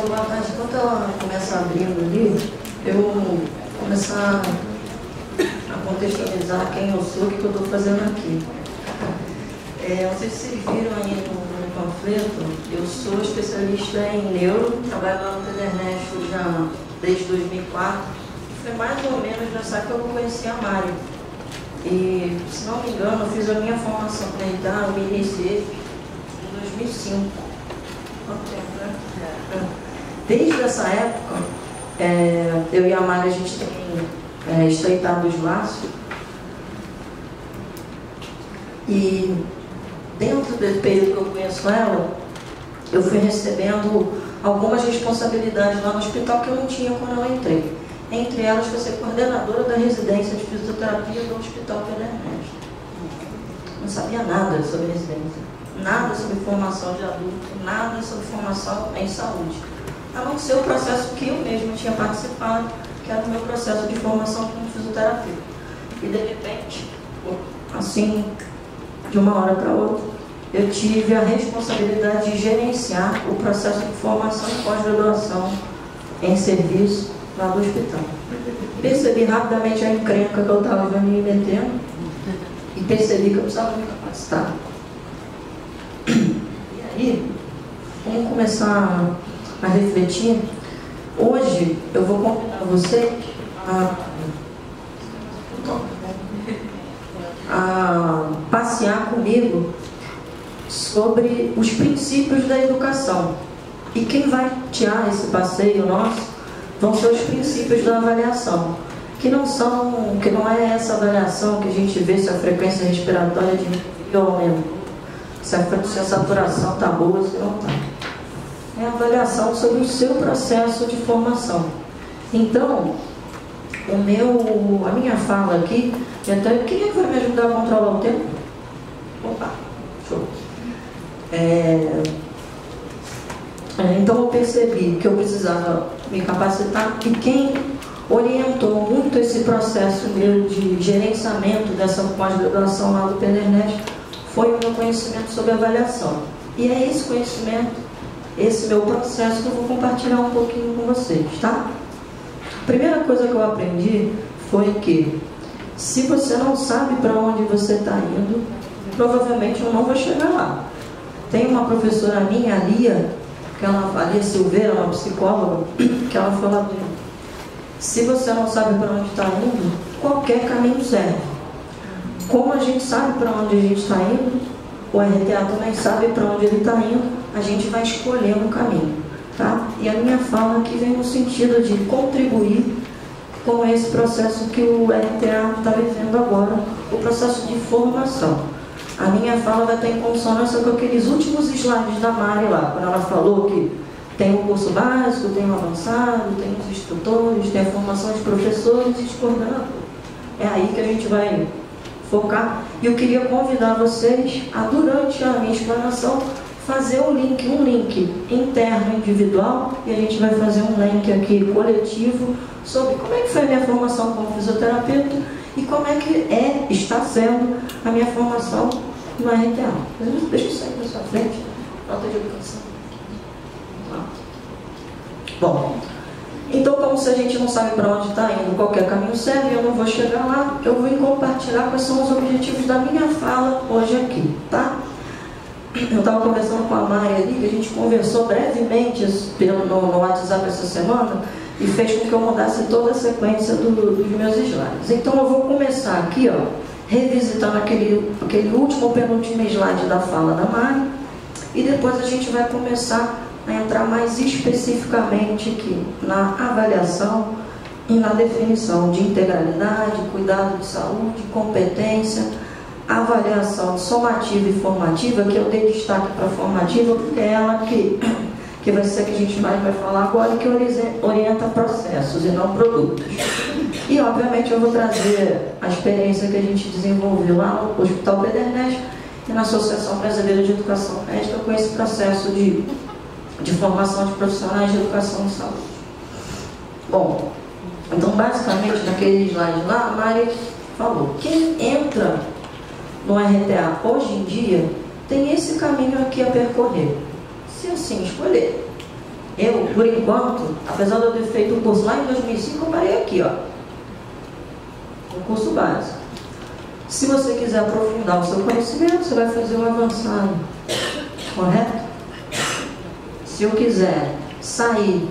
boa tarde. Enquanto ela começa abrindo ali, eu vou começar a contextualizar quem eu sou, o que eu estou fazendo aqui. Não sei se vocês viram aí no panfleto, eu sou especialista em neuro, trabalho lá no Pedernesto já desde 2004. Foi mais ou menos nessa época que eu conheci a Mari. E, se não me engano, eu fiz a minha formação planetária, eu me iniciei em 2005. Quanto tempo, né? Desde essa época, eu e a Mari, a gente tem estreitado os laços. E dentro desse período que eu conheço ela, eu fui recebendo algumas responsabilidades lá no hospital que eu não tinha quando eu entrei. Entre elas, foi ser coordenadora da residência de fisioterapia do Hospital Pedernesto. Não sabia nada sobre residência, nada sobre formação de adulto, nada sobre formação em saúde. A não ser o processo que eu mesma tinha participado, que era o meu processo de formação como fisioterapeuta. E de repente, assim, de uma hora para outra, eu tive a responsabilidade de gerenciar o processo de formação e pós-graduação em serviço lá do hospital. Percebi rapidamente a encrenca que eu estava me metendo e percebi que eu precisava me capacitar. E aí, vamos começar a refletir. Hoje eu vou convidar você a passear comigo sobre os princípios da educação. E quem vai tirar esse passeio nosso vão ser os princípios da avaliação, que não é essa avaliação que a gente vê se a frequência respiratória diminuiu ou aumentou, se a saturação está boa, se não está. É a avaliação sobre o seu processo de formação. Então, a minha fala aqui, quem é que vai me ajudar a controlar o tempo? Opa, show. Então eu percebi que eu precisava me capacitar, e quem orientou muito esse processo meu de gerenciamento dessa pós-graduação lá do Pedernesto foi o meu conhecimento sobre avaliação. E é esse conhecimento, esse meu processo que eu vou compartilhar um pouquinho com vocês, tá? A primeira coisa que eu aprendi foi que se você não sabe para onde você está indo, provavelmente eu não vou chegar lá. Tem uma professora minha, a Lia Silveira, uma psicóloga, que ela fala bem: se você não sabe para onde está indo, qualquer caminho serve. Como a gente sabe para onde a gente está indo, o RTA também sabe para onde ele está indo, a gente vai escolher um caminho, tá? E a minha fala aqui vem no sentido de contribuir com esse processo que o RTA está vivendo agora, o processo de formação. A minha fala vai estar em consonância com aqueles últimos slides da Mari lá, quando ela falou que tem um curso básico, tem um avançado, tem os instrutores, tem a formação de professores e de coordenadores. É aí que a gente vai focar. E eu queria convidar vocês a, durante a minha explanação, fazer um link interno, individual, e a gente vai fazer um link aqui coletivo sobre como é que foi a minha formação como fisioterapeuta e como é que está sendo a minha formação no RTA. Deixa eu sair da sua frente. Falta de educação. Bom, então, como se a gente não sabe para onde está indo, qualquer caminho serve, eu não vou chegar lá, eu vou compartilhar quais são os objetivos da minha fala hoje aqui, tá? Eu estava conversando com a Mari ali, que a gente conversou brevemente no WhatsApp essa semana, e fez com que eu mudasse toda a sequência dos meus slides. Então eu vou começar aqui, ó, revisitando aquele último, penúltimo slide da fala da Mari, e depois a gente vai começar a entrar mais especificamente aqui na avaliação e na definição de integralidade, cuidado de saúde, competência, avaliação somativa e formativa, que eu dei destaque para a formativa, porque é ela que vai ser que a gente vai falar agora, e que orienta processos e não produtos. E, obviamente, eu vou trazer a experiência que a gente desenvolveu lá no Hospital Pedernesto e na Associação Brasileira de Educação Médica com esse processo de formação de profissionais de educação e saúde. Bom, então, basicamente, naquele slide lá, a Mari falou: quem entra no RTA hoje em dia tem esse caminho aqui a percorrer, se assim escolher. Eu, por enquanto, apesar de eu ter feito o curso lá em 2005, eu parei aqui, ó, o curso básico. Se você quiser aprofundar o seu conhecimento, você vai fazer o avançado, correto? Se eu quiser sair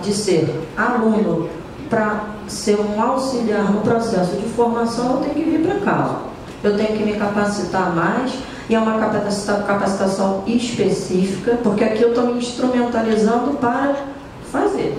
de ser aluno para ser um auxiliar no processo de formação, eu tenho que vir para cá. Eu tenho que me capacitar mais, e é uma capacitação específica, porque aqui eu estou me instrumentalizando para fazer.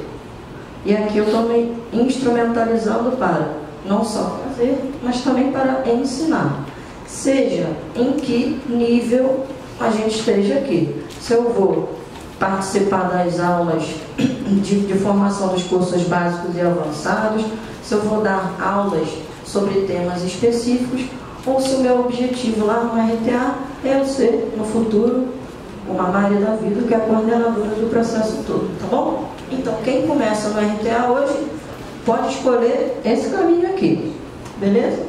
E aqui eu estou me instrumentalizando para não só fazer, mas também para ensinar. Seja em que nível a gente esteja aqui. Se eu vou participar das aulas de formação dos cursos básicos e avançados, se eu vou dar aulas sobre temas específicos, ou se o meu objetivo lá no RTA é eu ser, no futuro, uma Maria da Vida, que é a coordenadora do processo todo, tá bom? Então, quem começa no RTA hoje, pode escolher esse caminho aqui, beleza?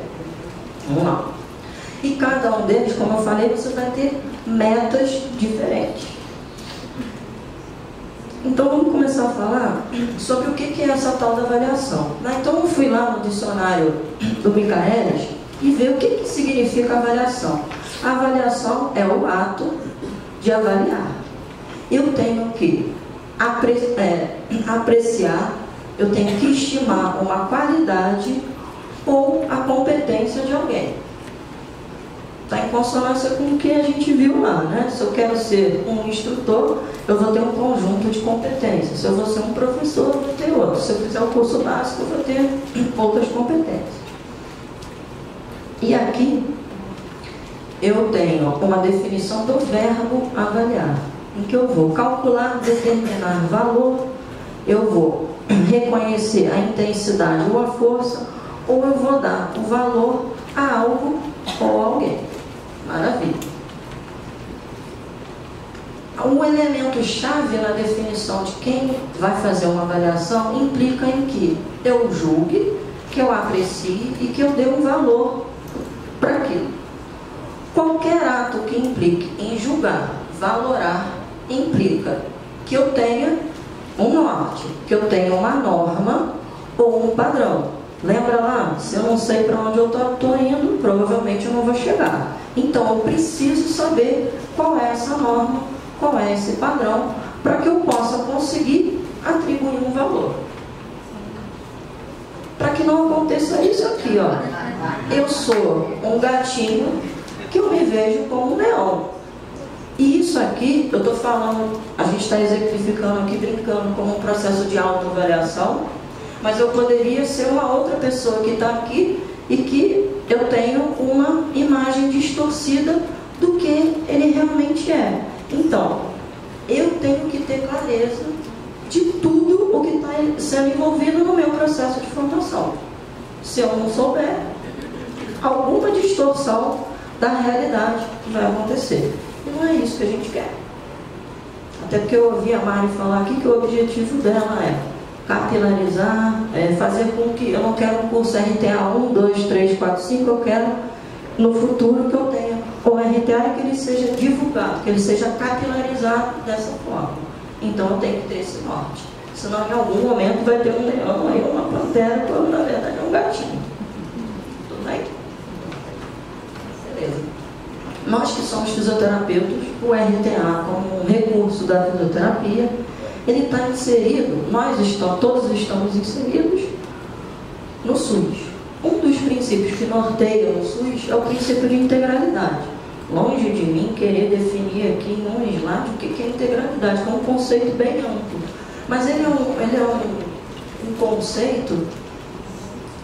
Vamos lá. E cada um deles, como eu falei, você vai ter metas diferentes. Então, vamos começar a falar sobre o que é essa tal da avaliação. Então, eu fui lá no dicionário do Michaelis e ver o que significa avaliação. A avaliação é o ato de avaliar. Eu tenho que apreciar, eu tenho que estimar uma qualidade ou a competência de alguém. Está em consonância com o que a gente viu lá, né? Se eu quero ser um instrutor, eu vou ter um conjunto de competências. Se eu vou ser um professor, eu vou ter outro. Se eu fizer o curso básico, eu vou ter outras competências. E aqui eu tenho uma definição do verbo avaliar, em que eu vou calcular, determinar valor, eu vou reconhecer a intensidade ou a força, ou eu vou dar o valor a algo ou a alguém. Maravilha. Um elemento chave na definição de quem vai fazer uma avaliação implica em que eu julgue, que eu aprecie e que eu dê um valor para aquilo. Qualquer ato que implique em julgar, valorar, implica que eu tenha um norte, que eu tenha uma norma ou um padrão. Lembra lá? Se eu não sei para onde eu estou indo, provavelmente eu não vou chegar. Então eu preciso saber qual é essa norma, qual é esse padrão, para que eu possa conseguir atribuir um valor. Para que não aconteça isso aqui, ó. Eu sou um gatinho que eu me vejo como um leão. E isso aqui, eu estou falando, a gente está exemplificando aqui, brincando como um processo de autoavaliação, mas eu poderia ser uma outra pessoa que está aqui e que eu tenho uma imagem distorcida do que ele realmente é. Então, eu tenho que ter clareza de tudo o que está sendo envolvido no meu processo de formação. Se eu não souber, alguma distorção da realidade vai acontecer. E não é isso que a gente quer. Até porque eu ouvi a Mari falar aqui que o objetivo dela é capilarizar, fazer com que eu não quero um curso RTA 1, 2, 3, 4, 5, eu quero no futuro que eu tenha o RTA e que ele seja divulgado, que ele seja capilarizado dessa forma. Então eu tenho que ter esse norte. Senão em algum momento vai ter um leão e uma pantera, quando na verdade é um gatinho. Tudo bem? Beleza. Nós que somos fisioterapeutas, o RTA como um recurso da fisioterapia, ele está inserido, todos estamos inseridos no SUS. Um dos princípios que norteiam o SUS é o princípio de integralidade. Longe de mim querer definir aqui em um slide o que é integralidade, que é um conceito bem amplo. Mas ele é um conceito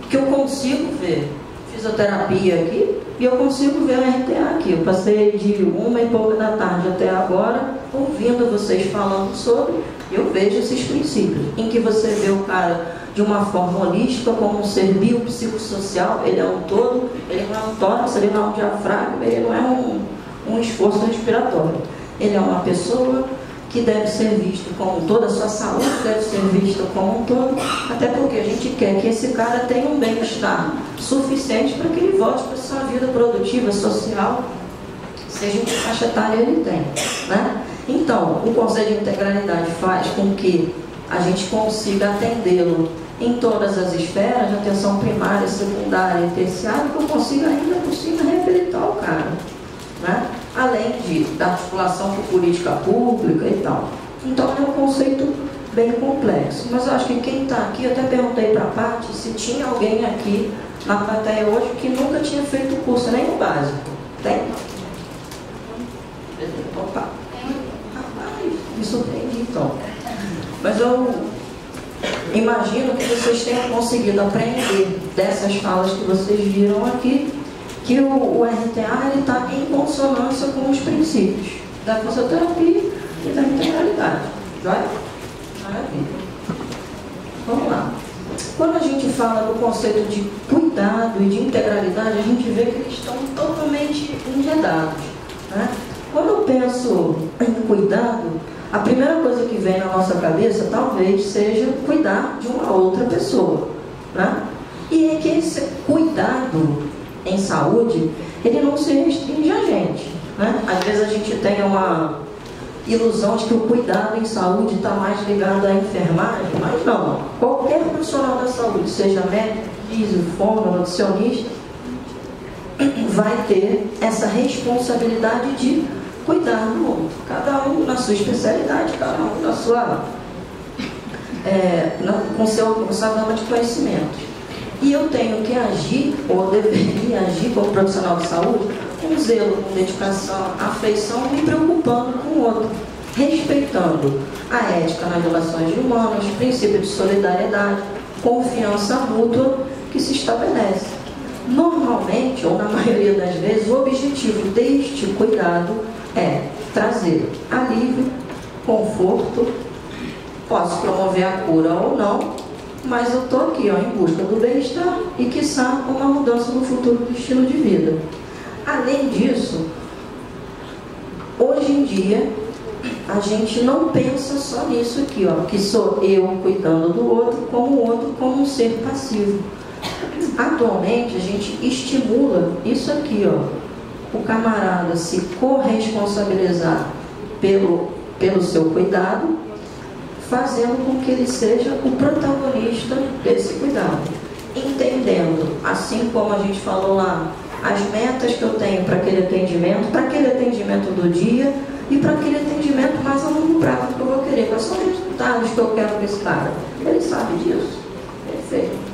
que eu consigo ver fisioterapia aqui e eu consigo ver o RTA aqui. Eu passei de 1h pouca da tarde até agora ouvindo vocês falando sobre, eu vejo esses princípios, em que você vê o cara de uma forma holística, como um ser biopsicossocial, ele é um todo, ele não é um tórax, ele não é um diafragma, ele não é um esforço respiratório. Ele é uma pessoa que deve ser visto como um todo, a sua saúde deve ser vista como um todo, até porque a gente quer que esse cara tenha um bem-estar suficiente para que ele volte para a sua vida produtiva, social, seja em que faixa etária ele tem, né? Então, o Conselho de Integralidade faz com que a gente consiga atendê-lo em todas as esferas, de atenção primária, secundária e terciária, que eu consiga ainda por cima reabilitar o cara, né? Além da articulação com política pública e tal. Então, é um conceito bem complexo. Mas eu acho que quem está aqui, eu até perguntei para a Paty se tinha alguém aqui na plateia hoje que nunca tinha feito curso, nem o básico. Tem? Opa! Rapaz, me surpreendi então. Mas eu imagino que vocês tenham conseguido aprender dessas falas que vocês viram aqui, que o RTA está em consonância com os princípios da fisioterapia e da integralidade. Vai? Maravilha. Vamos lá. Quando a gente fala do conceito de cuidado e de integralidade, a gente vê que eles estão totalmente enredados, né? Quando eu penso em cuidado, a primeira coisa que vem na nossa cabeça talvez seja cuidar de uma outra pessoa, né? E é que esse cuidado em saúde, ele não se restringe a gente, né? Às vezes a gente tem uma ilusão de que o cuidado em saúde está mais ligado à enfermagem, mas não. Qualquer profissional da saúde, seja médico, físico, fono, nutricionista, vai ter essa responsabilidade de cuidar do outro. Cada um na sua especialidade, cada um na sua, com sua gama de conhecimento. E eu tenho que agir, ou deveria agir como profissional de saúde, com zelo, com dedicação, afeição, me preocupando com o outro, respeitando a ética nas relações humanas, princípio de solidariedade, confiança mútua que se estabelece. Normalmente, ou na maioria das vezes, o objetivo deste cuidado é trazer alívio, conforto, posso promover a cura ou não, mas eu estou aqui em busca do bem-estar e, quiçá, uma mudança no futuro do estilo de vida. Além disso, hoje em dia, a gente não pensa só nisso aqui, que sou eu cuidando do outro, como o outro como um ser passivo. Atualmente, a gente estimula isso aqui, o camarada se corresponsabilizar pelo seu cuidado, fazendo com que ele seja o protagonista desse cuidado, entendendo, assim como a gente falou lá, as metas que eu tenho para aquele atendimento do dia e para aquele atendimento mais a longo prazo que eu vou querer. Quais são os resultados que eu quero com esse cara? Ele sabe disso. Perfeito.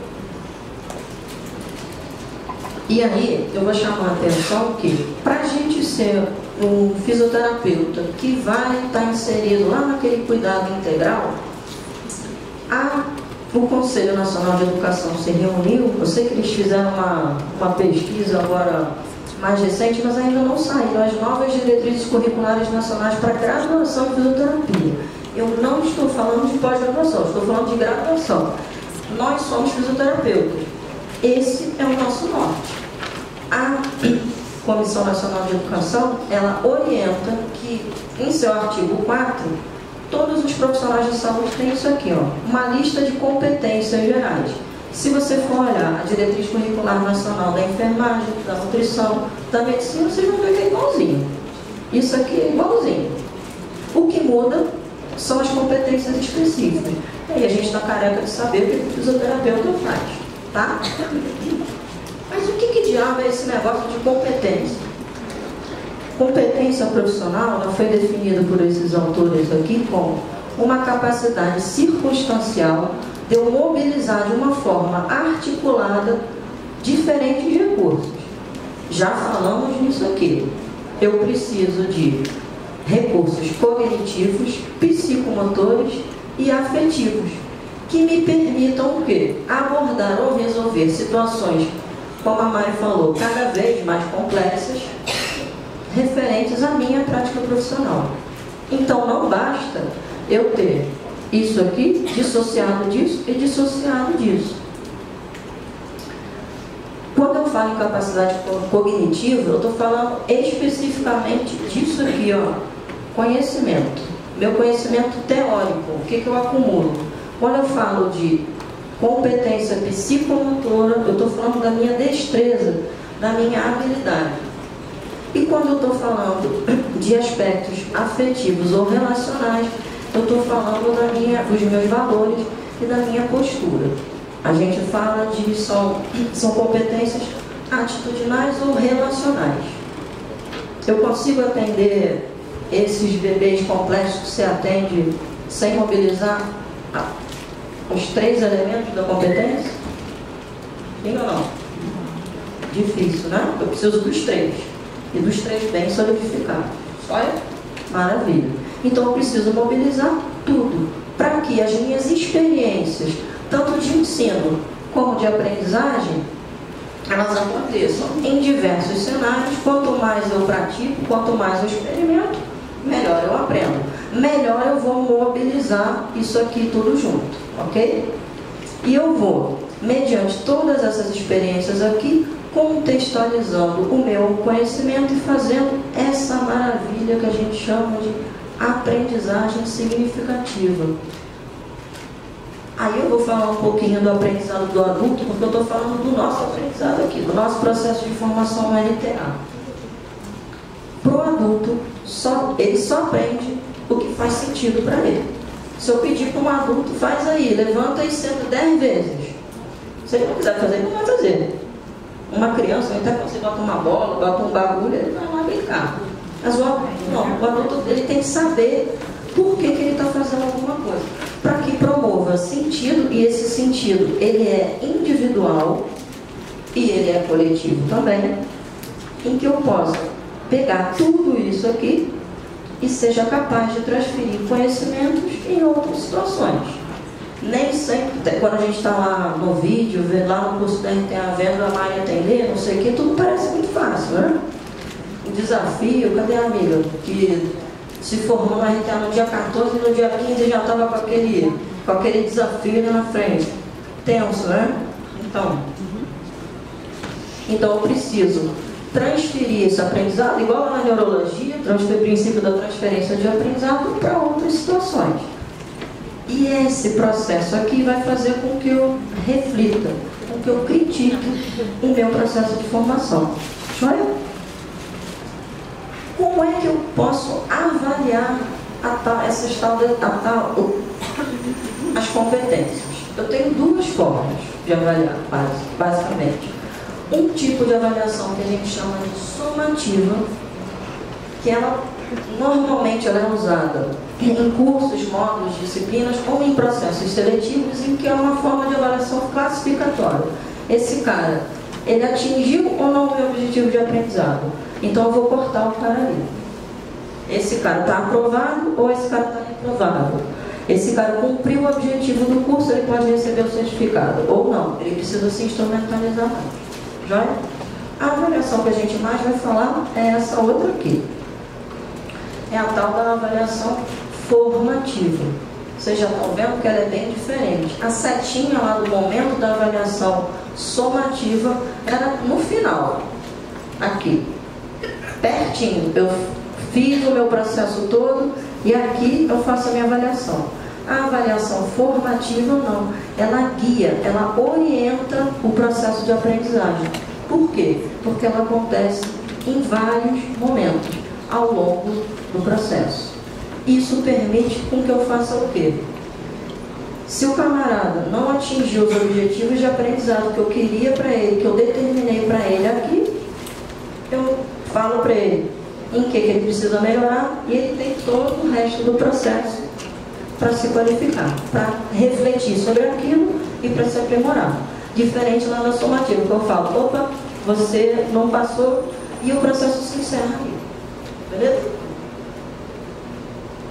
E aí, eu vou chamar a atenção que, para a gente ser um fisioterapeuta que vai estar inserido lá naquele cuidado integral, o Conselho Nacional de Educação se reuniu. Eu sei que eles fizeram uma pesquisa agora mais recente, mas ainda não saíram as novas diretrizes curriculares nacionais para graduação em fisioterapia. Eu não estou falando de pós-graduação, estou falando de graduação. Nós somos fisioterapeutas. Esse é o nosso norte. A Comissão Nacional de Educação, ela orienta que, em seu artigo 4, todos os profissionais de saúde têm isso aqui, uma lista de competências gerais. Se você for olhar a diretriz curricular nacional da enfermagem, da nutrição, da medicina, vocês vão ver que é igualzinho. Isso aqui é igualzinho. O que muda são as competências específicas. E aí a gente está careca de saber o que o fisioterapeuta faz, tá? Mas o que diabo é esse negócio de competência? Competência profissional ela foi definida por esses autores aqui como uma capacidade circunstancial de eu mobilizar de uma forma articulada diferentes recursos. Já falamos nisso aqui. Eu preciso de recursos cognitivos, psicomotores e afetivos, que me permitam o quê? Abordar ou resolver situações, como a Mari falou, cada vez mais complexas, referentes à minha prática profissional. Então não basta eu ter isso aqui dissociado disso e dissociado disso. Quando eu falo em capacidade cognitiva, eu estou falando especificamente disso aqui, conhecimento. Meu conhecimento teórico, o que eu acumulo? Quando eu falo de competência psicomotora, eu estou falando da minha destreza, da minha habilidade. E quando eu estou falando de aspectos afetivos ou relacionais, eu estou falando dos meus valores e da minha postura. A gente fala de são competências atitudinais ou relacionais. Eu consigo atender esses bebês complexos que você atende sem mobilizar os 3 elementos da competência? Sim ou não? Difícil, né? Eu preciso dos 3. E dos 3 bem solidificados. Olha, maravilha. Então eu preciso mobilizar tudo para que as minhas experiências, tanto de ensino como de aprendizagem, elas aconteçam em diversos cenários. Quanto mais eu pratico, quanto mais eu experimento, melhor eu aprendo. Melhor eu vou mobilizar isso aqui tudo junto, ok? E eu vou, mediante todas essas experiências aqui, contextualizando o meu conhecimento e fazendo essa maravilha que a gente chama de aprendizagem significativa. Aí eu vou falar um pouquinho do aprendizado do adulto, porque eu estou falando do nosso aprendizado aqui, do nosso processo de formação LTA. Para o adulto, ele só aprende o que faz sentido para ele. Se eu pedir para um adulto, faz aí, levanta e senta 10 vezes. Se ele não quiser fazer, ele não vai fazer. Uma criança, até quando você bota uma bola, bota um bagulho, ele vai lá brincar. Mas o adulto ele tem que saber por que ele está fazendo alguma coisa, para que promova sentido, e esse sentido ele é individual e ele é coletivo também, em que eu possa pegar tudo isso aqui e seja capaz de transferir conhecimentos em outras situações. Nem sempre, quando a gente está lá no vídeo, lá no curso da RTA, vendo a Maria atender, não sei o que, tudo parece muito fácil, né? O desafio, cadê a amiga que se formou na RTA no dia 14 e no dia 15 já estava com aquele desafio ali na frente? Tenso, né? Então eu preciso transferir esse aprendizado, igual na neurologia, transferir o princípio da transferência de aprendizado para outras situações. E esse processo aqui vai fazer com que eu reflita, com que eu critique o meu processo de formação. Joia? Como é que eu posso avaliar as competências? Eu tenho 2 formas de avaliar, basicamente. Um tipo de avaliação que a gente chama de somativa, que normalmente ela é usada em cursos, módulos, disciplinas ou em processos seletivos, em que é uma forma de avaliação classificatória. Esse cara, ele atingiu ou não o meu objetivo de aprendizado? Então eu vou cortar o cara ali. Esse cara está aprovado ou esse cara está reprovado? Esse cara cumpriu o objetivo do curso, ele pode receber o certificado ou não, ele precisa se instrumentalizar mais. Joia? A avaliação que a gente mais vai falar é essa outra aqui. É a tal da avaliação formativa. Vocês já estão vendo que ela é bem diferente. A setinha lá do momento da avaliação somativa era no final. Aqui. Pertinho. Eu fiz o meu processo todo e aqui eu faço a minha avaliação. A avaliação formativa não. Ela guia, ela orienta o processo de aprendizagem. Por quê? Porque ela acontece em vários momentos ao longo do processo. Isso permite com que eu faça o quê? Se o camarada não atingiu os objetivos de aprendizado que eu queria para ele, que eu determinei para ele aqui, eu falo para ele em que ele precisa melhorar e ele tem todo o resto do processo para se qualificar, para refletir sobre aquilo e para se aprimorar. Diferente lá da somativa, que eu falo, opa, você não passou e o processo se encerra aqui. Beleza?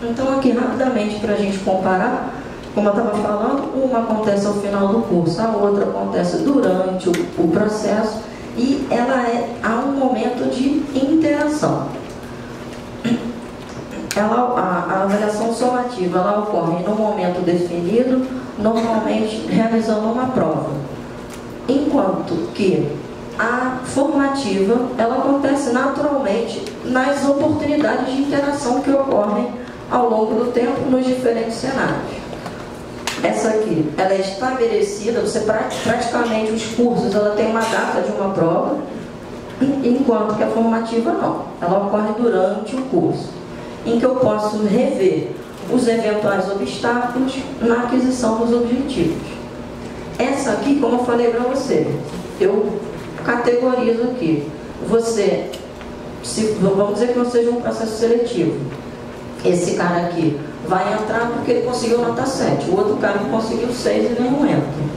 Então aqui rapidamente para a gente comparar, como eu estava falando, uma acontece ao final do curso, a outra acontece durante o processo e há um momento de interação. A avaliação somativa ela ocorre num momento definido, normalmente realizando uma prova. Enquanto que a formativa ela acontece naturalmente nas oportunidades de interação que ocorrem ao longo do tempo nos diferentes cenários. Essa aqui, ela é estabelecida, você praticamente os cursos, ela tem uma data de uma prova, enquanto que a formativa não. Ela ocorre durante o curso, em que eu posso rever os eventuais obstáculos na aquisição dos objetivos. Essa aqui, como eu falei para você, eu categorizo aqui. Você, vamos dizer que não seja um processo seletivo. Esse cara aqui vai entrar porque ele conseguiu nota 7. O outro cara que conseguiu 6, ele não entra.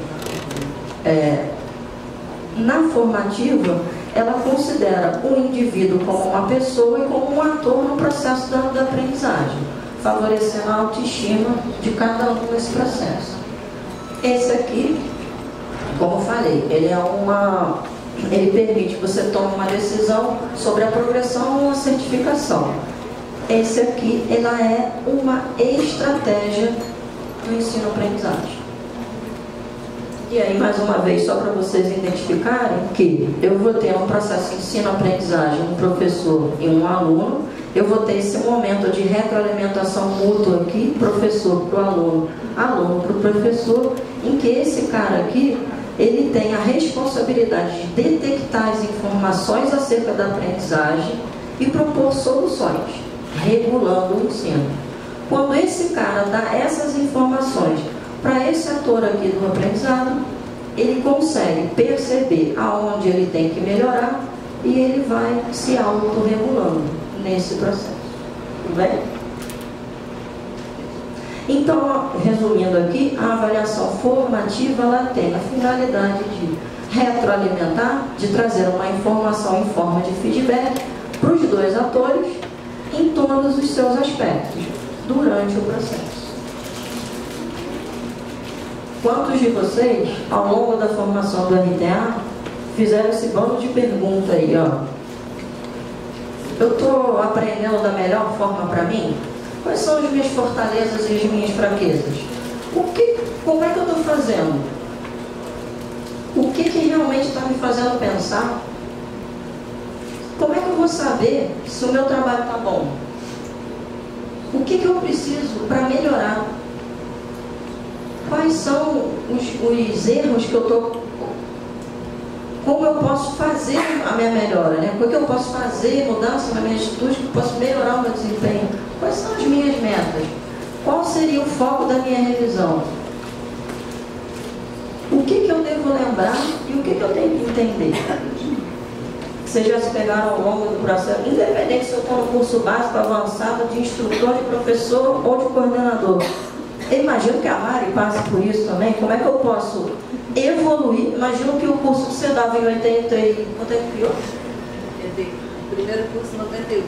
Na formativa, ela considera o indivíduo como uma pessoa e como um ator no processo da aprendizagem, favorecendo a autoestima de cada um nesse processo. Esse aqui, como eu falei, ele permite que você tome uma decisão sobre a progressão ou a certificação. Esse aqui, ela é uma estratégia do ensino-aprendizagem. E aí, mais uma vez, só para vocês identificarem que eu vou ter um processo de ensino-aprendizagem, um professor e um aluno. Eu vou ter esse momento de retroalimentação mútua aqui, professor para o aluno, aluno para o professor, em que esse cara aqui, ele tem a responsabilidade de detectar as informações acerca da aprendizagem e propor soluções, regulando o ensino. Quando esse cara dá essas informações para esse ator aqui do aprendizado, ele consegue perceber aonde ele tem que melhorar e ele vai se autorregulando nesse processo. Tudo bem? Então, resumindo aqui, a avaliação formativa, ela tem a finalidade de retroalimentar, de trazer uma informação em forma de feedback para os dois atores em todos os seus aspectos, durante o processo. Quantos de vocês, ao longo da formação do RTA, fizeram esse bando de perguntas aí, ó? Eu estou aprendendo da melhor forma para mim? Quais são as minhas fortalezas e as minhas fraquezas? Como é que eu estou fazendo? O que realmente está me fazendo pensar? Como é que eu vou saber se o meu trabalho está bom? O que eu preciso para melhorar? Quais são os erros que eu estou... Como eu posso fazer a minha melhora, né? O que eu posso fazer, mudança na minha atitude, que eu posso melhorar o meu desempenho? Quais são as minhas metas? Qual seria o foco da minha revisão? O que eu devo lembrar e o que eu tenho que entender? Vocês já se pegaram ao longo do processo, independente se eu estou no curso básico, avançado, de instrutor, de professor ou de coordenador. Eu imagino que a Mari passe por isso também. Como é que eu posso evoluir? Imagino que o curso que você dava em 83, quanto é que criou? O primeiro curso em 91.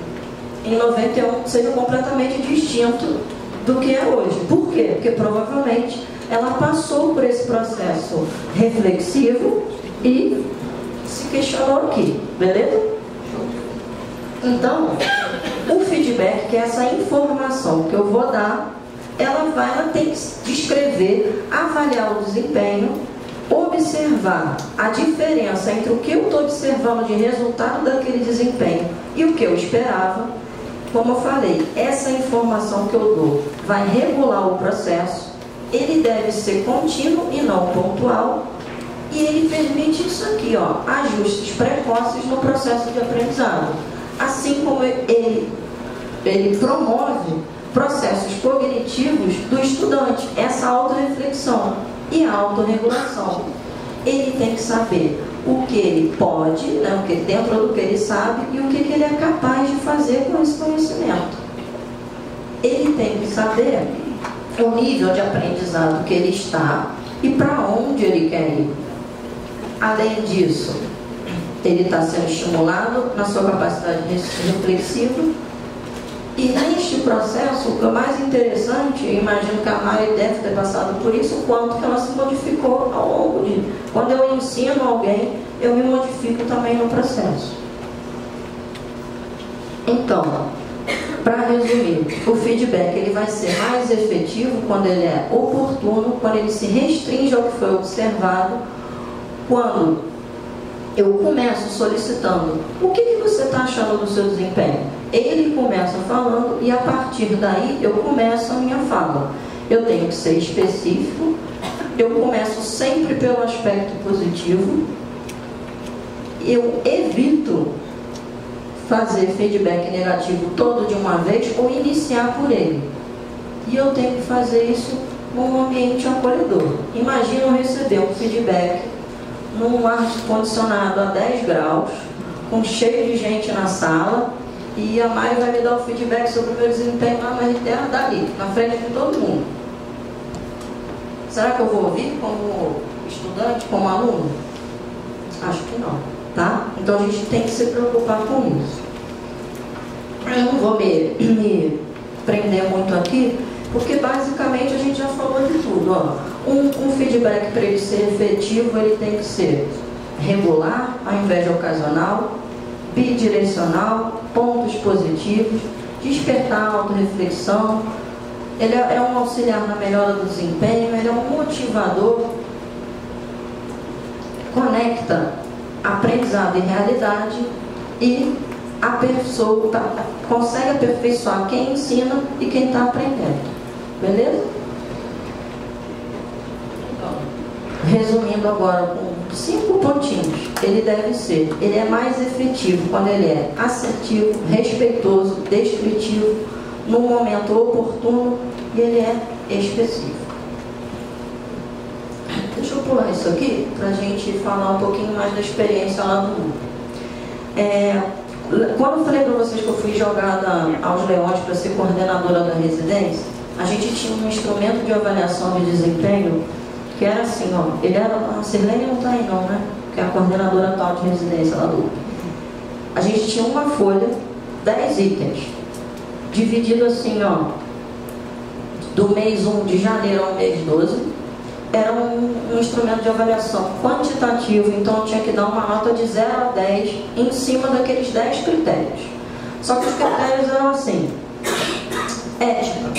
Em 91 seja completamente distinto do que é hoje. Por quê? Porque provavelmente ela passou por esse processo reflexivo e se questionou aqui, beleza? Então, o feedback, que é essa informação que eu vou dar, ela tem que descrever, avaliar o desempenho, observar a diferença entre o que eu estou observando de resultado daquele desempenho e o que eu esperava. Como eu falei, essa informação que eu dou vai regular o processo, ele deve ser contínuo e não pontual, e ele permite isso aqui, ó, ajustes precoces no processo de aprendizado, assim como ele promove processos cognitivos do estudante, essa autorreflexão e a autorregulação. Ele tem que saber o que ele pode, né, o que dentro do que ele sabe e o que ele é capaz de fazer com esse conhecimento. Ele tem que saber o nível de aprendizado que ele está e para onde ele quer ir. Além disso, ele está sendo estimulado na sua capacidade reflexiva. E neste processo, o que é mais interessante, eu imagino que a Mari deve ter passado por isso, o quanto que ela se modificou ao longo de... Quando eu ensino alguém, eu me modifico também no processo. Então, para resumir, o feedback ele vai ser mais efetivo quando ele é oportuno, quando ele se restringe ao que foi observado, quando eu começo solicitando o que você está achando do seu desempenho. Ele começa falando e a partir daí eu começo a minha fala. Eu tenho que ser específico, eu começo sempre pelo aspecto positivo eu evito fazer feedback negativo todo de uma vez ou iniciar por ele. E eu tenho que fazer isso num ambiente acolhedor. Imagina eu receber um feedback num ar-condicionado a 10 graus, com cheio de gente na sala, e a Mari vai me dar o feedback sobre o meu desempenho lá na RTR dali, na frente de todo mundo. Será que eu vou ouvir como estudante, como aluno? Acho que não, tá? Então a gente tem que se preocupar com isso. Eu não vou me prender muito aqui, porque basicamente a gente já falou de tudo. Ó. Um feedback para ele ser efetivo, ele tem que ser regular, ao invés de ocasional, bidirecional, pontos positivos, despertar autorreflexão. Ele é um auxiliar na melhora do desempenho, ele é um motivador, conecta aprendizado e realidade e a pessoa consegue aperfeiçoar quem ensina e quem está aprendendo. Beleza? Resumindo agora com 5 pontinhos, ele é mais efetivo quando ele é assertivo, respeitoso, descritivo, no momento oportuno, e ele é específico. Deixa eu pular isso aqui para a gente falar um pouquinho mais da experiência lá do grupo. Quando eu falei para vocês que eu fui jogada aos leões para ser coordenadora da residência, a gente tinha um instrumento de avaliação de desempenho que era assim, ó, a Sirlene não está aí não, né? Que é a coordenadora atual de residência lá do grupo. A gente tinha uma folha, 10 itens, dividido assim, ó, do mês 1 de janeiro ao mês 12, era um instrumento de avaliação quantitativo, então eu tinha que dar uma nota de 0 a 10 em cima daqueles 10 critérios. Só que os critérios eram assim: ética,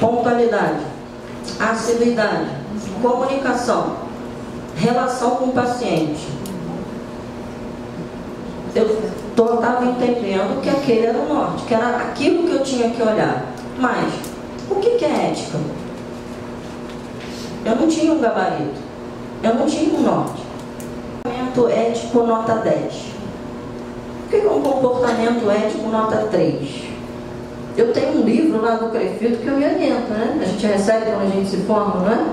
pontualidade, assiduidade, comunicação, relação com o paciente. Eu estava entendendo que aquele era o norte, que era aquilo que eu tinha que olhar. Mas, o que é ética? Eu não tinha um gabarito, eu não tinha um norte. Comportamento ético nota 10. O que é um comportamento ético nota 3? Eu tenho um livro lá do CREFITO que eu me oriento, né? A gente recebe quando a gente se forma, não é?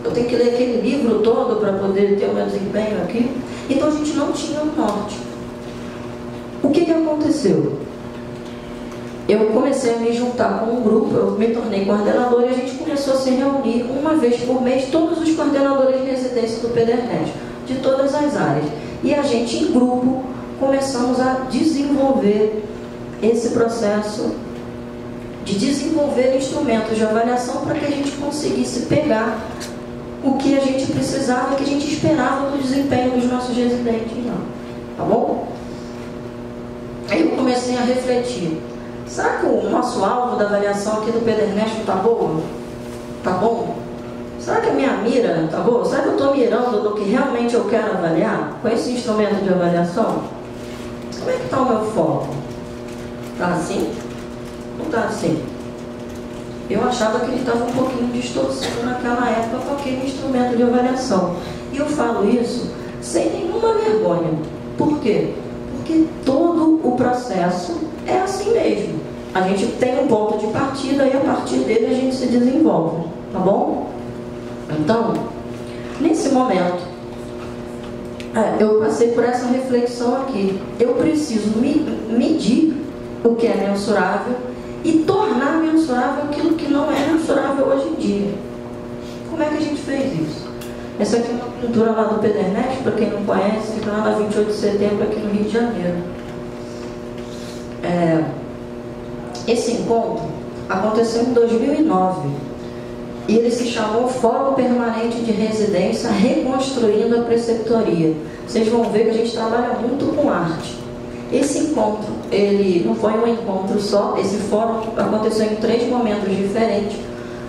Eu tenho que ler aquele livro todo para poder ter o meu desempenho aqui. Então a gente não tinha um norte. O que aconteceu? Eu comecei a me juntar com um grupo, eu me tornei coordenadora e a gente começou a se reunir uma vez por mês, todos os coordenadores de residência do Pedernet, de todas as áreas. E a gente, em grupo, começamos a desenvolver esse processo de desenvolver instrumentos de avaliação para que a gente conseguisse pegar o que a gente precisava, o que a gente esperava do desempenho dos nossos residentes lá. Tá bom? Aí eu comecei a refletir. Será que o nosso alvo da avaliação aqui do Pedernet está bom? Tá bom? Será que a minha mira está boa? Será que eu estou mirando no que realmente eu quero avaliar com esse instrumento de avaliação? Como é que está o meu foco? Está assim? Não está assim? Eu achava que ele estava um pouquinho distorcido naquela época com aquele instrumento de avaliação. E eu falo isso sem nenhuma vergonha. Por quê? Porque todo o processo é assim mesmo. A gente tem um ponto de partida e a partir dele a gente se desenvolve. Tá bom? Então, nesse momento, eu passei por essa reflexão aqui. Eu preciso medir o que é mensurável e tornar mensurável aquilo que não é mensurável hoje em dia. Como é que a gente fez isso? Essa aqui é uma pintura lá do Pedernet, para quem não conhece, fica lá na 28 de setembro, aqui no Rio de Janeiro. Esse encontro aconteceu em 2009 e ele se chamou Fórum Permanente de Residência Reconstruindo a Preceptoria. Vocês vão ver que a gente trabalha muito com arte. Esse encontro, ele não foi um encontro só, esse fórum aconteceu em 3 momentos diferentes.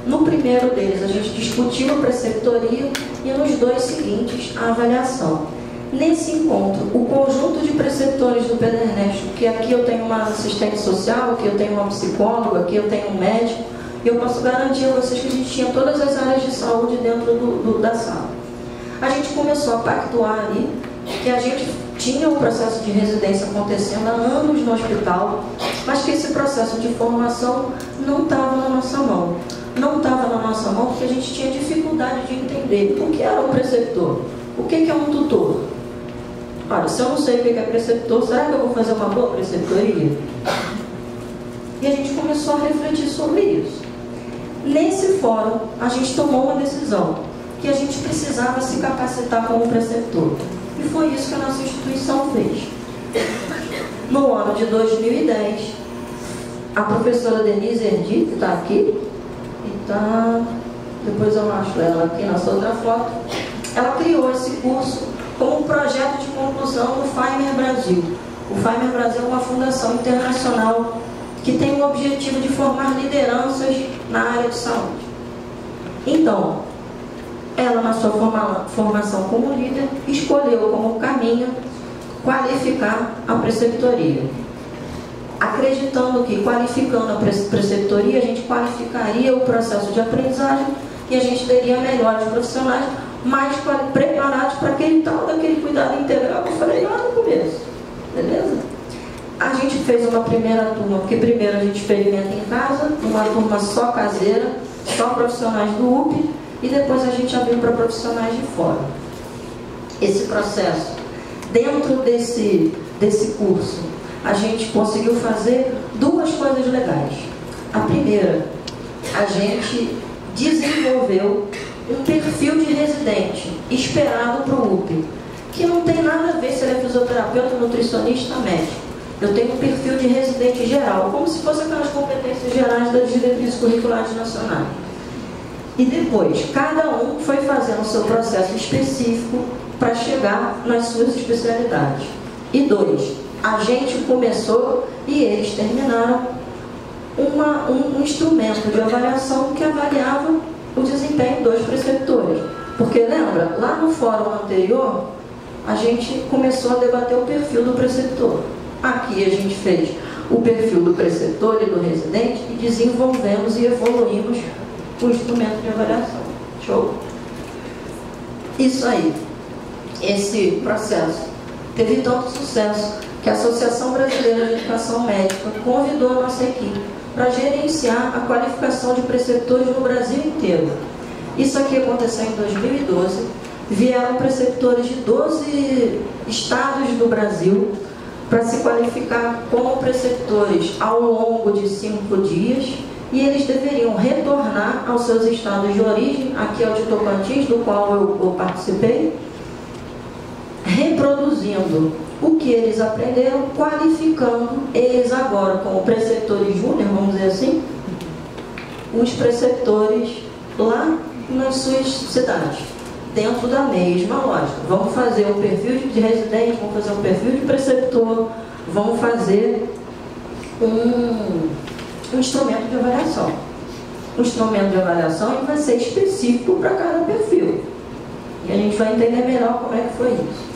No primeiro deles, a gente discutiu a preceptoria e nos 2 seguintes, a avaliação. Nesse encontro, o conjunto de preceptores do Pedernet, que aqui eu tenho uma assistente social, aqui eu tenho uma psicóloga, aqui eu tenho um médico, e eu posso garantir a vocês que a gente tinha todas as áreas de saúde dentro da sala. A gente começou a pactuar ali que a gente tinha o processo de residência acontecendo há anos no hospital, mas que esse processo de formação não estava na nossa mão. Não estava na nossa mão porque a gente tinha dificuldade de entender o que era um preceptor, o que é um tutor. Olha, se eu não sei o que é preceptor, será que eu vou fazer uma boa preceptoria? E a gente começou a refletir sobre isso. Nesse fórum, a gente tomou uma decisão, que a gente precisava se capacitar como preceptor. E foi isso que a nossa instituição fez. No ano de 2010, a professora Denise Erdi, que está aqui, depois eu acho ela aqui nessa outra foto, ela criou esse curso como um projeto de conclusão do Faimer Brasil. O Faimer Brasil é uma fundação internacional que tem o objetivo de formar lideranças na área de saúde. Então, ela, na sua formação como líder, escolheu como caminho qualificar a preceptoria, acreditando que qualificando a preceptoria a gente qualificaria o processo de aprendizagem e a gente teria melhores profissionais mais preparados para aquele tal daquele cuidado integral que eu falei lá no começo, beleza? A gente fez uma primeira turma, porque primeiro a gente experimenta em casa, uma turma só caseira, só profissionais do UP, e depois a gente abriu para profissionais de fora. Esse processo, dentro desse curso, a gente conseguiu fazer duas coisas legais. A primeira, a gente desenvolveu um perfil de residente esperado para o UP, que não tem nada a ver se ele é fisioterapeuta, nutricionista, médico. Eu tenho um perfil de residente geral, como se fosse aquelas competências gerais das diretrizes curriculares nacionais. E depois, cada um foi fazendo o seu processo específico para chegar nas suas especialidades. E dois, a gente começou e eles terminaram um instrumento de avaliação que avaliava o desempenho dos preceptores. Porque lembra, lá no fórum anterior, a gente começou a debater o perfil do preceptor. Aqui a gente fez o perfil do preceptor e do residente e desenvolvemos e evoluímos o instrumento de avaliação. Show? Isso aí. Esse processo teve tanto sucesso que a Associação Brasileira de Educação Médica convidou a nossa equipe para gerenciar a qualificação de preceptores no Brasil inteiro. Isso aqui aconteceu em 2012. Vieram preceptores de 12 estados do Brasil para se qualificar como preceptores ao longo de 5 dias, e eles deveriam retornar aos seus estados de origem, aqui é o de Tocantins, do qual eu participei, reproduzindo o que eles aprenderam, qualificando eles agora como preceptores júnior, vamos dizer assim, os preceptores lá nas suas cidades, dentro da mesma lógica. Vamos fazer um perfil de residente, vamos fazer um perfil de preceptor, vamos fazer um instrumento de avaliação. O instrumento de avaliação vai ser específico para cada perfil. E a gente vai entender melhor como é que foi isso.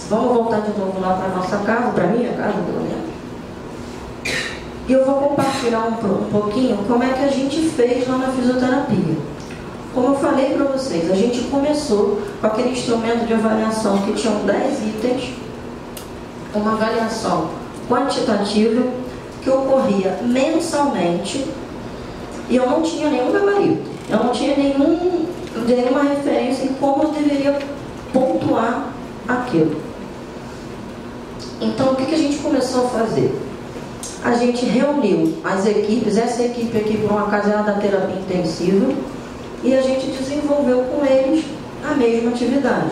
Vamos voltar de novo lá para a nossa casa, para a minha casa, pelo menos. E eu vou compartilhar um pouquinho como é que a gente fez lá na fisioterapia. Como eu falei para vocês, a gente começou com aquele instrumento de avaliação que tinha 10 itens, uma avaliação quantitativa que ocorria mensalmente, e eu não tinha nenhum gabarito, eu não tinha nenhuma referência em como eu deveria pontuar aquilo. Então, o que a gente começou a fazer? A gente reuniu as equipes, essa equipe aqui por uma casa da terapia intensiva, e a gente desenvolveu com eles a mesma atividade.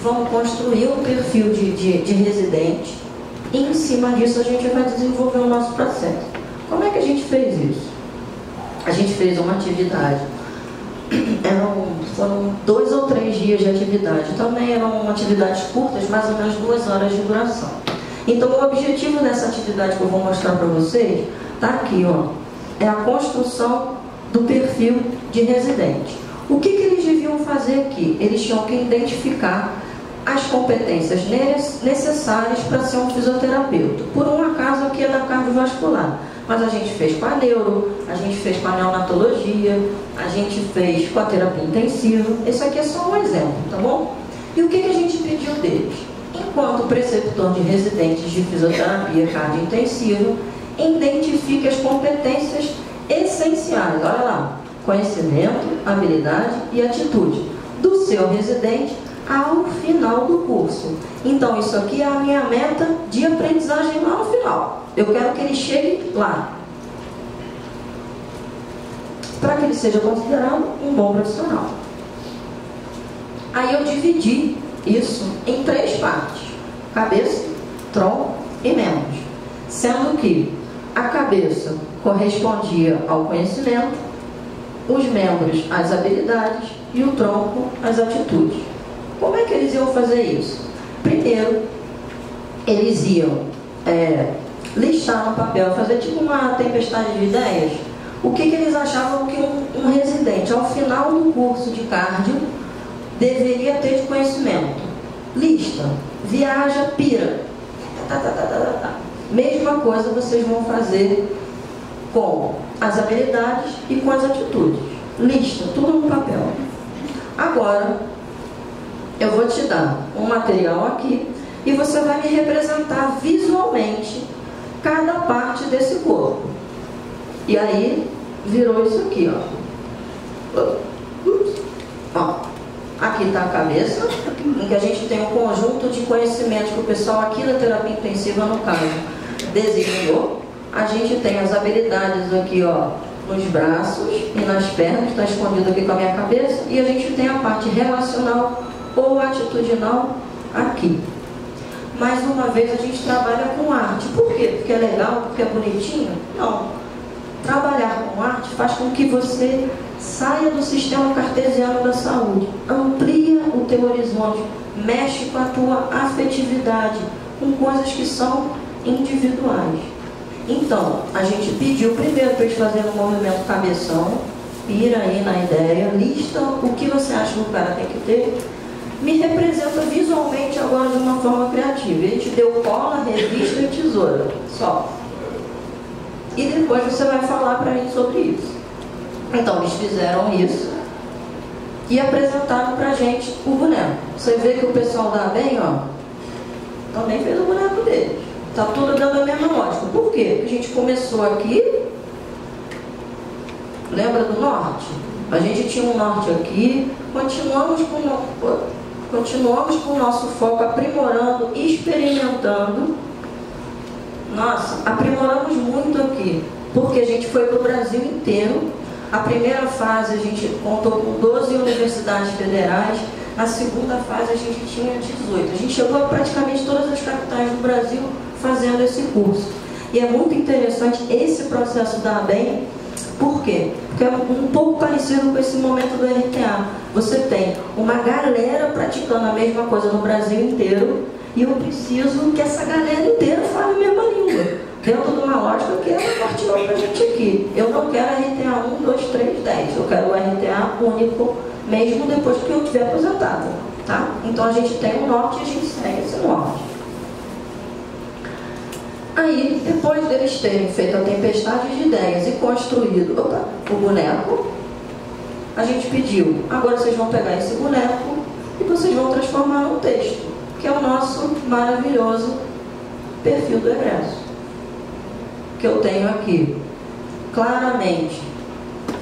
Vamos construir um perfil de residente, e em cima disso a gente vai desenvolver o nosso processo. Como é que a gente fez isso? A gente fez uma atividade, foram 2 ou 3 dias de atividade, também eram atividades curtas, mais ou menos 2 horas de duração. Então o objetivo dessa atividade que eu vou mostrar para vocês, está aqui, ó, é a construção do perfil de residente. O que eles deviam fazer aqui? Eles tinham que identificar as competências necessárias para ser um fisioterapeuta. Por um acaso aqui é da cardiovascular, mas a gente fez com a neuro, a gente fez com a neonatologia, a gente fez com a terapia intensiva. Esse aqui é só um exemplo, tá bom? E o que a gente pediu deles? enquanto o preceptor de residentes de fisioterapia cardio-intensiva identifique as competências essenciais, olha lá, conhecimento, habilidade e atitude do seu residente ao final do curso. Então, isso aqui é a minha meta de aprendizagem lá no final. Eu quero que ele chegue lá, para que ele seja considerado um bom profissional. Aí eu dividi isso em 3 partes: cabeça, tronco e membros, sendo que a cabeça correspondia ao conhecimento, os membros às habilidades e o tronco às atitudes. Como é que eles iam fazer isso? Primeiro, eles iam listar no papel, fazer tipo uma tempestade de ideias, o que eles achavam que um residente, ao final do curso de cardio, deveria ter de conhecimento. Lista, viaja, pira. Mesma coisa vocês vão fazer com as habilidades e com as atitudes. Lista, tudo no papel. Agora, eu vou te dar um material aqui e você vai me representar visualmente cada parte desse corpo. E aí, virou isso aqui, ó. Aqui está a cabeça, em que a gente tem um conjunto de conhecimentos que o pessoal aqui da terapia intensiva, no caso, designou. A gente tem as habilidades aqui, ó, nos braços e nas pernas, está escondido aqui com a minha cabeça, e a gente tem a parte relacional ou atitudinal aqui. Mais uma vez, a gente trabalha com arte. Por quê? Porque é legal, porque é bonitinho? Não. Trabalhar com arte faz com que você saia do sistema cartesiano da saúde, amplia o teu horizonte, mexe com a tua afetividade, com coisas que são individuais. Então, a gente pediu primeiro para eles fazerem um movimento cabeção, pira aí na ideia, lista o que você acha que o cara tem que ter, me representa visualmente agora de uma forma criativa. Ele te deu cola, revista e tesoura, só. E depois você vai falar para mim sobre isso. Então, eles fizeram isso e apresentaram para a gente o boneco. Você vê que o pessoal da ABEM, ó, também fez o boneco deles. Está tudo dando a mesma lógica. Por quê? Porque a gente começou aqui, lembra do norte? A gente tinha um norte aqui, continuamos com o nosso foco aprimorando, experimentando. Nossa, aprimoramos muito aqui, porque a gente foi para o Brasil inteiro. A primeira fase a gente contou com 12 universidades federais, na segunda fase a gente tinha 18. A gente chegou a praticamente todas as capitais do Brasil fazendo esse curso. E é muito interessante esse processo da ABEM. Por quê? Porque é um pouco parecido com esse momento do RTA. Você tem uma galera praticando a mesma coisa no Brasil inteiro, e eu preciso que essa galera inteira fale a mesma língua, dentro de uma lógica que ela partilhou para a gente aqui. Eu não quero RTA 1, 2, 3, 10. Eu quero o RTA único, mesmo depois que eu tiver aposentado. Tá? Então a gente tem um norte e a gente segue esse norte. Aí, depois deles terem feito a tempestade de ideias e construído o boneco, a gente pediu: agora vocês vão pegar esse boneco e vocês vão transformar num texto, que é o nosso maravilhoso perfil do egresso, que eu tenho aqui claramente.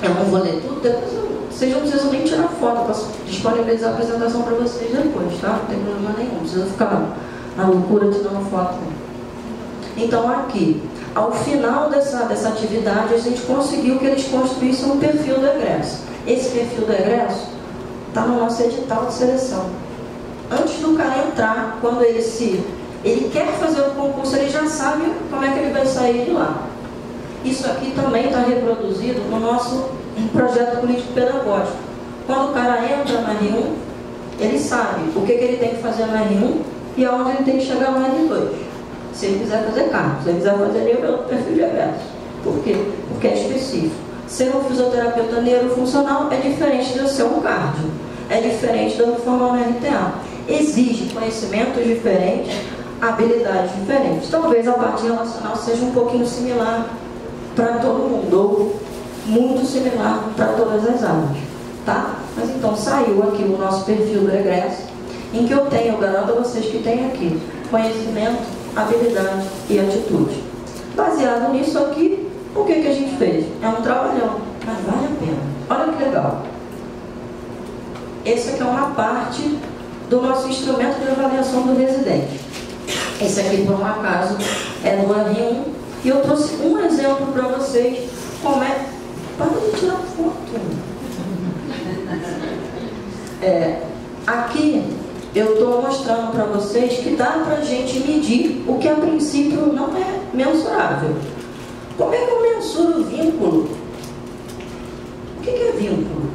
Eu não vou ler tudo, depois vocês não precisam nem tirar foto, eu posso disponibilizar a apresentação para vocês depois, tá? Não tem problema nenhum, não precisa ficar na loucura tirando foto, não. Então aqui, ao final dessa atividade, a gente conseguiu que eles construíssem um perfil do egresso. Esse perfil do egresso está no nosso edital de seleção. Antes do cara entrar, quando ele quer fazer o concurso, ele já sabe como é que ele vai sair de lá. Isso aqui também está reproduzido no nosso projeto político-pedagógico. Quando o cara entra na R1, ele sabe o que ele tem que fazer na R1 e aonde ele tem que chegar no R2. Se ele quiser fazer cardio, se ele quiser fazer neuro, perfil de egresso. Por quê? Porque é específico. Ser um fisioterapeuta neurofuncional é diferente de ser um cardio. É diferente da formar no RTA. Exige conhecimentos diferentes, habilidades diferentes. Talvez a parte relacional seja um pouquinho similar para todo mundo, ou muito similar para todas as áreas. Tá? Mas então saiu aqui o nosso perfil do egresso. em que eu tenho, eu garanto a vocês que tem aqui, conhecimento, habilidade e atitude. Baseado nisso aqui, o que a gente fez? É um trabalhão, mas vale a pena. Olha que legal. Esse aqui é uma parte do nosso instrumento de avaliação do residente. Esse aqui, por um acaso, é do R1. E eu trouxe um exemplo para vocês como é... Para de tirar foto. Aqui eu estou mostrando para vocês que dá para a gente medir o que a princípio não é mensurável. Como é que eu mensuro o vínculo? O que é vínculo?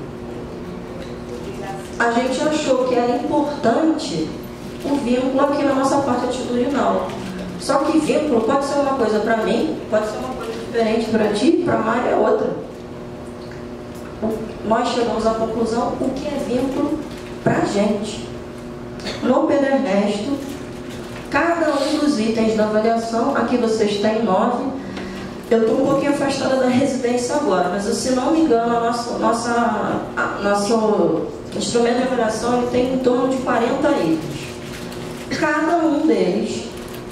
A gente achou que era importante o vínculo aqui na nossa parte atitudinal. Só que vínculo pode ser uma coisa para mim, pode ser uma coisa diferente para ti, para a Mari é outra. Nós chegamos à conclusão o que é vínculo para a gente. No Pedro Ernesto, cada um dos itens da avaliação, aqui vocês têm 9. Eu estou um pouquinho afastada da residência agora, mas se não me engano, nosso instrumento de avaliação ele tem em torno de 40 itens. Cada um deles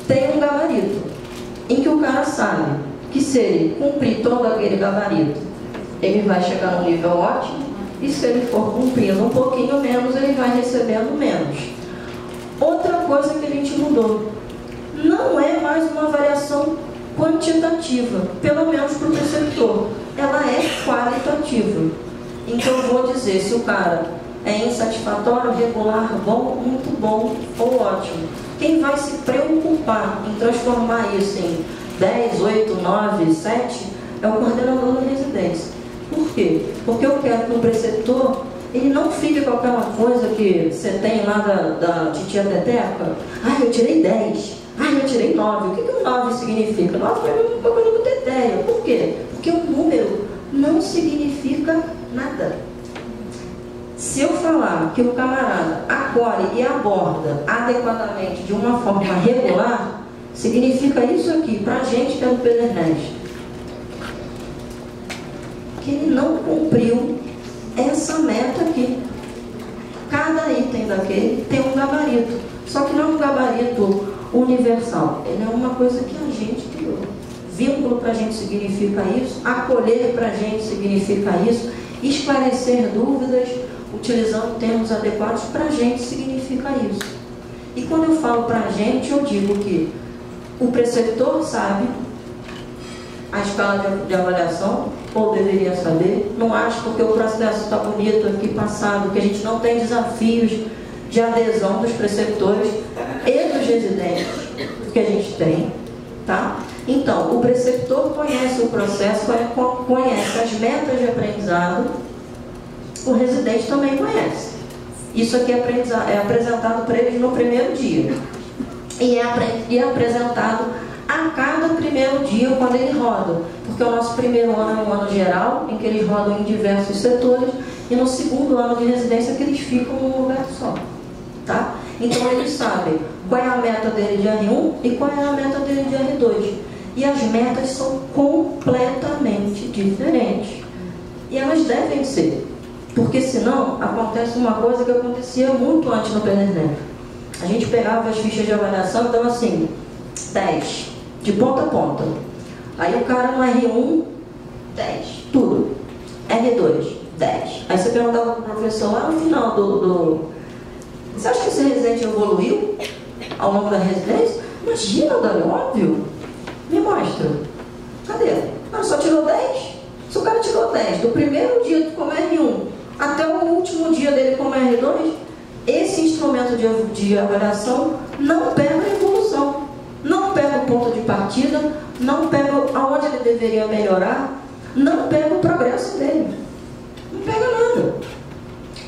tem um gabarito, em que o cara sabe que se ele cumprir todo aquele gabarito, ele vai chegar no nível ótimo, e se ele for cumprindo um pouquinho menos, ele vai recebendo menos. Outra coisa que a gente mudou, não é mais uma avaliação quantitativa, pelo menos para o preceptor, ela é qualitativa. Então eu vou dizer se o cara é insatisfatório, regular, bom, muito bom ou ótimo. Quem vai se preocupar em transformar isso em 10, 8, 9, 7 é o coordenador da residência. Por quê? Porque eu quero que o preceptor ele não fique com aquela coisa que você tem lá da titia Teteca. Eu tirei 10. Eu tirei 9. O que o 9 significa? 9 é uma coisa muito etérea. Por quê? Porque o número não significa nada. Se eu falar que o camarada acolhe e aborda adequadamente de uma forma regular, significa isso aqui, para a gente que é do Pedro Ernesto, que ele não cumpriu essa meta aqui. Cada item daquele tem um gabarito, só que não é um gabarito universal, ele é uma coisa que a gente criou. Vínculo para a gente significa isso, acolher para a gente significa isso, esclarecer dúvidas utilizando termos adequados para a gente significa isso. E quando eu falo para a gente, eu digo que o preceptor sabe a escala de avaliação, ou deveria saber, não acho, porque o processo está bonito aqui passado, que a gente não tem desafios de adesão dos preceptores e dos residentes que a gente tem, tá? Então, o preceptor conhece o processo, conhece as metas de aprendizado, o residente também conhece. Isso aqui é apresentado para eles no primeiro dia e é apresentado a cada primeiro dia quando ele roda, porque o nosso primeiro ano é um ano geral, em que eles rodam em diversos setores, e no segundo ano de residência que eles ficam num lugar só, tá? Então eles sabem qual é a meta dele de R1 e qual é a meta dele de R2, e as metas são completamente diferentes, e elas devem ser, porque senão acontece uma coisa que acontecia muito antes no PNR. A gente pegava as fichas de avaliação e dava assim, 10, de ponta a ponta. Aí o cara no R1, 10, tudo. R2, 10. Aí você perguntava para o professor lá no final você acha que esse residente evoluiu ao longo da residência? Imagina, Dani, óbvio. Me mostra. Cadê? Só tirou 10? Se o cara tirou 10 do primeiro dia como R1 até o último dia dele como R2, esse instrumento de avaliação não pega a evolução, não pega o ponto de partida, não pega aonde ele deveria melhorar, não pega o progresso dele, não pega nada.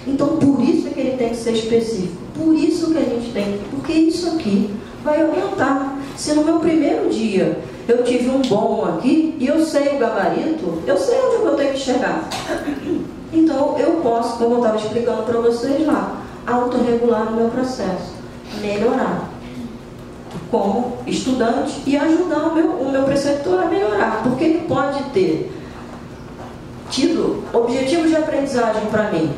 Então, por isso é que ele tem que ser específico, por isso que a gente tem, porque isso aqui vai orientar. Se no meu primeiro dia eu tive um bom aqui e eu sei o gabarito, eu sei onde eu tenho que chegar. Então, eu posso, como eu estava explicando para vocês lá, autorregular o meu processo, melhorar como estudante e ajudar o meu preceptor a melhorar, porque ele pode ter tido objetivos de aprendizagem para mim,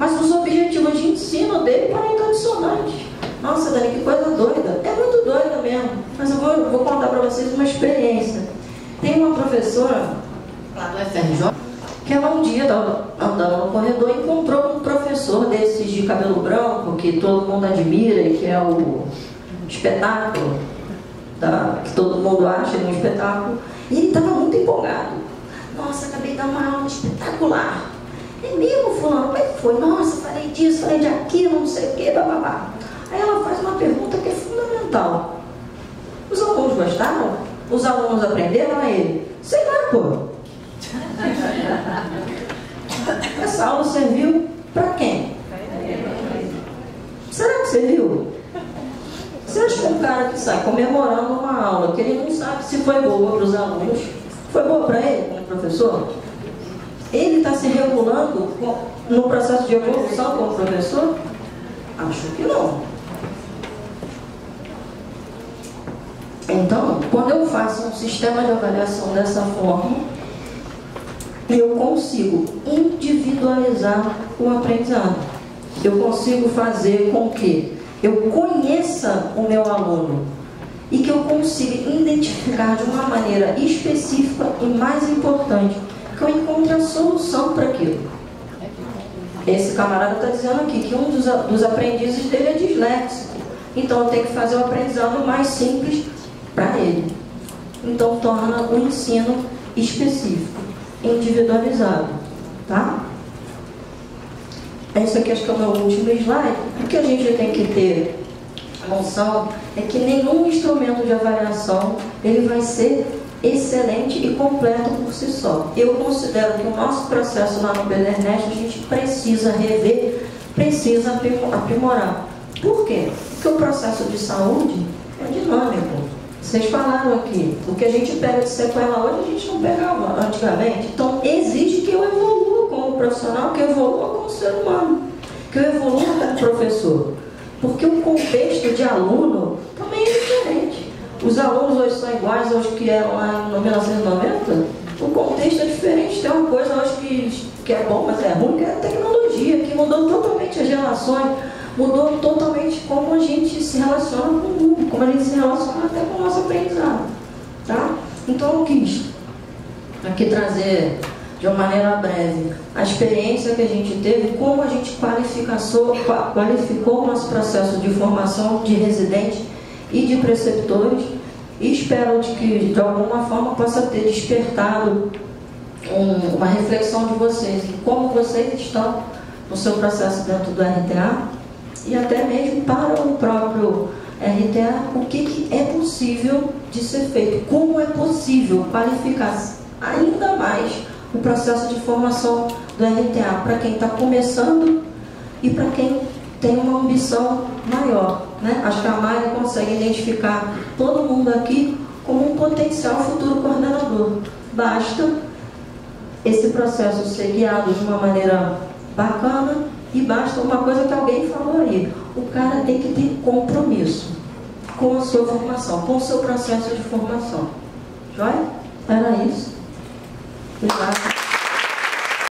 mas os objetivos de ensino dele parecem tradicionais. Nossa, Dani, que coisa doida. É muito doida mesmo. Mas eu vou contar para vocês uma experiência. Tem uma professora lá do FRJ, que ela um dia estava andando no corredor e encontrou um professor desses de cabelo branco, que todo mundo admira e que é o espetáculo, que todo mundo acha um espetáculo. E ele estava muito empolgado. Nossa, acabei de dar uma aula espetacular. É mesmo, fulano? Como é que foi? Nossa, falei disso, falei de aquilo, não sei o que, bababá. Aí ela faz uma pergunta que é fundamental. Os alunos gostaram? Os alunos aprenderam? A ele? Sei lá, pô. Essa aula serviu para quem? Será que serviu? Você acha que um cara que sai comemorando uma aula, que ele não sabe se foi boa para os alunos, foi boa para ele, como professor? Ele está se regulando no processo de evolução como professor? Acho que não. Então, quando eu faço um sistema de avaliação dessa forma, eu consigo individualizar o aprendizado. Eu consigo fazer com que eu conheça o meu aluno e que eu consiga identificar de uma maneira específica e mais importante, que eu encontre a solução para aquilo. Esse camarada está dizendo aqui que um dos aprendizes dele é disléxico. Então eu tenho que fazer o aprendizado mais simples para ele. Então torna o ensino específico, individualizado, tá? Esse aqui acho que é o meu último slide. O que a gente tem que ter noção é que nenhum instrumento de avaliação ele vai ser excelente e completo por si só. Eu considero que o nosso processo lá no BDRnet a gente precisa rever, precisa aprimorar. Por quê? Porque o processo de saúde é dinâmico. Vocês falaram aqui, o que a gente pega de sequela hoje a gente não pegava antigamente. Então exige que eu evolua como profissional, que eu evolua como ser humano, que eu evolua como professor. Porque o contexto de aluno também é diferente. Os alunos hoje são iguais aos que eram lá em 1990. O contexto é diferente. Tem uma coisa hoje que é bom, mas é ruim, que é a tecnologia, que mudou totalmente as relações, mudou totalmente como a gente se relaciona com o mundo, como a gente se relaciona até com o nosso aprendizado. Tá? Então eu quis aqui trazer de uma maneira breve a experiência que a gente teve, como a gente qualificou o nosso processo de formação de residentes e de preceptores, e espero que de alguma forma possa ter despertado uma reflexão de vocês em como vocês estão no seu processo dentro do RTA e até mesmo para o próprio RTA, o que é possível de ser feito, como é possível qualificar ainda mais o processo de formação do RTA para quem está começando e para quem tem uma ambição maior, né? Acho que a Mari consegue identificar todo mundo aqui como um potencial futuro coordenador. Basta esse processo ser guiado de uma maneira bacana e basta uma coisa que alguém falou aí. O cara tem que ter compromisso com a sua formação, com o seu processo de formação. Joia? Era isso. Obrigada.